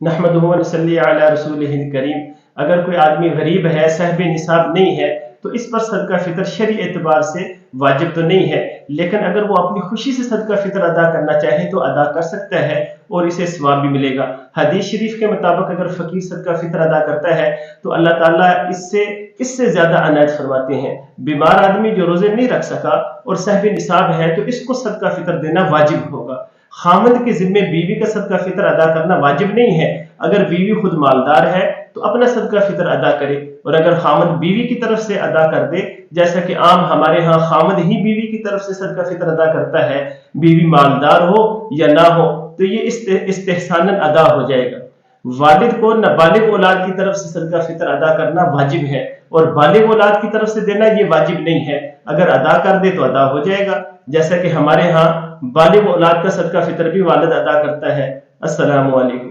नहमदुहु व नसल्ली अला रसूलिहिल करीम। अगर कोई आदमी गरीब है, साहिब निसाब नहीं है, तो इस पर सदका फितर शरई एतबार से वाजिब तो नहीं है, लेकिन अगर वो अपनी खुशी से सदका फितर अदा करना चाहे तो अदा कर सकता है और इसे सवाब भी मिलेगा। हदीस शरीफ के मुताबिक अगर फकीर सदका फितर अदा करता है तो अल्लाह ताला इससे ज्यादा अनायत फरमाते हैं। बीमार आदमी जो रोजे नहीं रख सका और साहिब निसाब है तो इसको सदका फितर देना वाजिब होगा। खामद के जिम्मे बीवी का सदका फितर अदा करना वाजिब नहीं है। अगर बीवी खुद मालदार है तो अपना सदका फितर अदा करे, और अगर खामद बीवी की तरफ से अदा कर दे, जैसा कि आम हमारे यहाँ खामद ही बीवी की तरफ से सदका फितर अदा करता है, बीवी मालदार हो या ना हो, तो ये इस्तेहसानन अदा हो जाएगा। वालिद को नाबालिग औलाद की तरफ से सदका फितर अदा करना वाजिब है, और बालिग औलाद की तरफ से देना ये वाजिब नहीं है। अगर अदा कर दे तो अदा हो जाएगा, जैसा कि हमारे यहाँ बालिग औलाद का सदका फितर भी वालिद अदा करता है। अस्सलामु अलैकुम।